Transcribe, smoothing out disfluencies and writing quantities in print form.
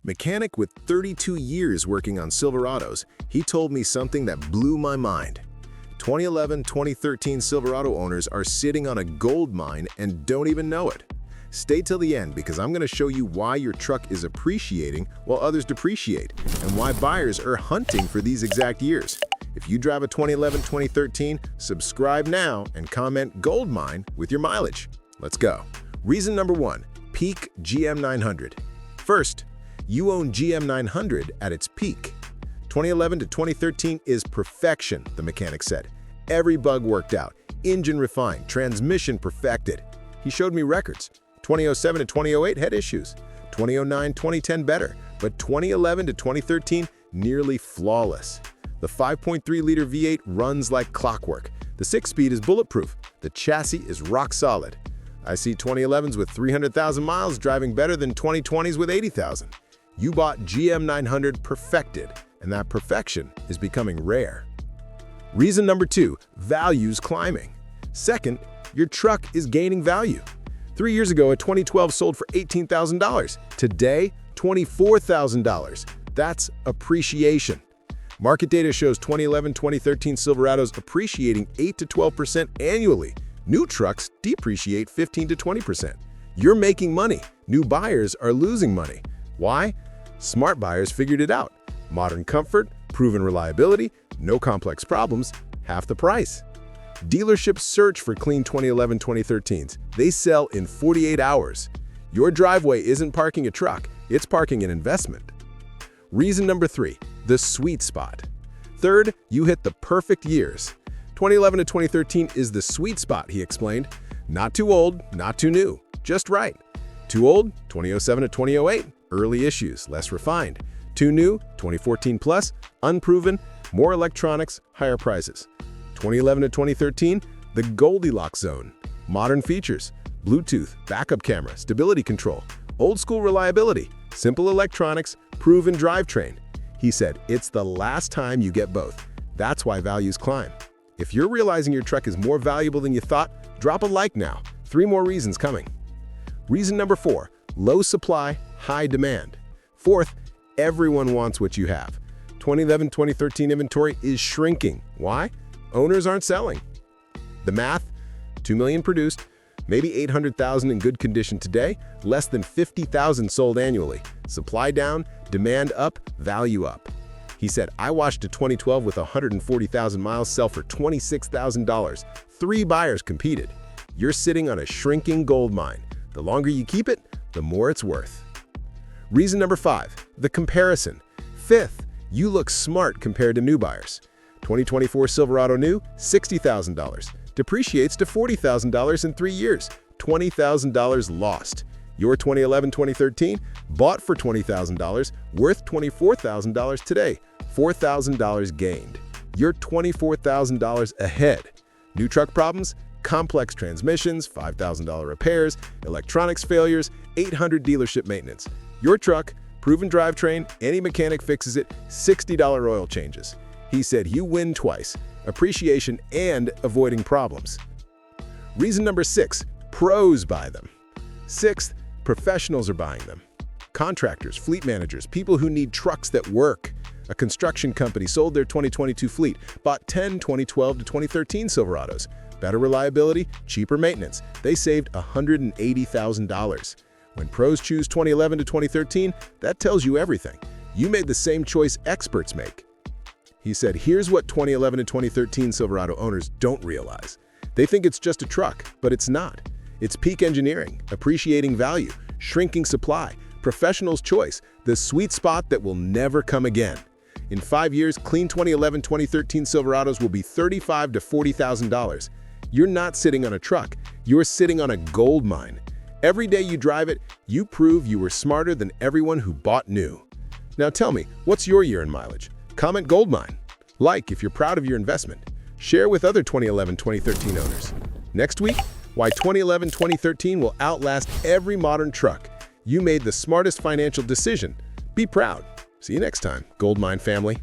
Mechanic with 32 years working on Silverados, he told me something that blew my mind. 2011-2013 Silverado owners are sitting on a gold mine and don't even know it. Stay till the end because I'm going to show you why your truck is appreciating while others depreciate and why buyers are hunting for these exact years. If you drive a 2011-2013, subscribe now and comment GOLDMINE with your mileage. Let's go. Reason number 1, peak GM900. First, you own GM900 at its peak. 2011 to 2013 is perfection, the mechanic said. Every bug worked out, engine refined, transmission perfected. He showed me records. 2007 to 2008 had issues. 2009, 2010 better, but 2011 to 2013 nearly flawless. The 5.3-liter V8 runs like clockwork. The 6-speed is bulletproof. The chassis is rock solid. I see 2011s with 300,000 miles driving better than 2020s with 80,000. You bought GM900 perfected, and that perfection is becoming rare. Reason number 2, values climbing. Second, your truck is gaining value. 3 years ago, a 2012 sold for $18,000. Today, $24,000. That's appreciation. Market data shows 2011-2013 Silverados appreciating 8 to 12% annually. New trucks depreciate 15 to 20%. You're making money. New buyers are losing money. Why? Smart buyers figured it out. Modern comfort, proven reliability, no complex problems, half the price. Dealerships search for clean 2011-2013s. They sell in 48 hours. Your driveway isn't parking a truck, it's parking an investment. Reason number 3, the sweet spot. Third, you hit the perfect years. 2011 to 2013 is the sweet spot, he explained. Not too old, not too new, just right. Too old, 2007 to 2008, early issues, less refined. Too new, 2014 plus, unproven, more electronics, higher prices. 2011 to 2013, the Goldilocks zone. Modern features, Bluetooth, backup camera, stability control, old school reliability, simple electronics, proven drivetrain. He said, it's the last time you get both. That's why values climb. If you're realizing your truck is more valuable than you thought, drop a like now. 3 more reasons coming. Reason number 4, low supply, high demand. Fourth, everyone wants what you have. 2011-2013 inventory is shrinking. Why? Owners aren't selling. The math, 2 million produced, maybe 800,000 in good condition today, less than 50,000 sold annually. Supply down, demand up, value up. He said, I watched a 2012 with 140,000 miles sell for $26,000. 3 buyers competed. You're sitting on a shrinking gold mine. The longer you keep it, the more it's worth. Reason number 5, the comparison. Fifth, you look smart compared to new buyers. 2024 Silverado new, $60,000. Depreciates to $40,000 in 3 years. $20,000 lost. Your 2011-2013 bought for $20,000, worth $24,000 today. $4,000 gained. You're $24,000 ahead. New truck problems? Complex transmissions, $5,000 repairs, electronics failures, 800 dealership maintenance. Your truck, proven drivetrain, any mechanic fixes it, $60 oil changes. He said you win twice, appreciation and avoiding problems. Reason number 6, pros buy them. Sixth, professionals are buying them. Contractors, fleet managers, people who need trucks that work. A construction company sold their 2022 fleet, bought 10 2012 to 2013 Silverados. Better reliability, cheaper maintenance. They saved $180,000. When pros choose 2011 to 2013, that tells you everything. You made the same choice experts make. He said, here's what 2011 and 2013 Silverado owners don't realize. They think it's just a truck, but it's not. It's peak engineering, appreciating value, shrinking supply, professional's choice, the sweet spot that will never come again. In 5 years, clean 2011-2013 Silverados will be $35,000 to $40,000. You're not sitting on a truck, you're sitting on a gold mine. Every day you drive it, you prove you were smarter than everyone who bought new. Now tell me, what's your year in mileage? Comment GOLDMINE. Like if you're proud of your investment. Share with other 2011-2013 owners. Next week, why 2011-2013 will outlast every modern truck. You made the smartest financial decision. Be proud. See you next time, GOLDMINE family.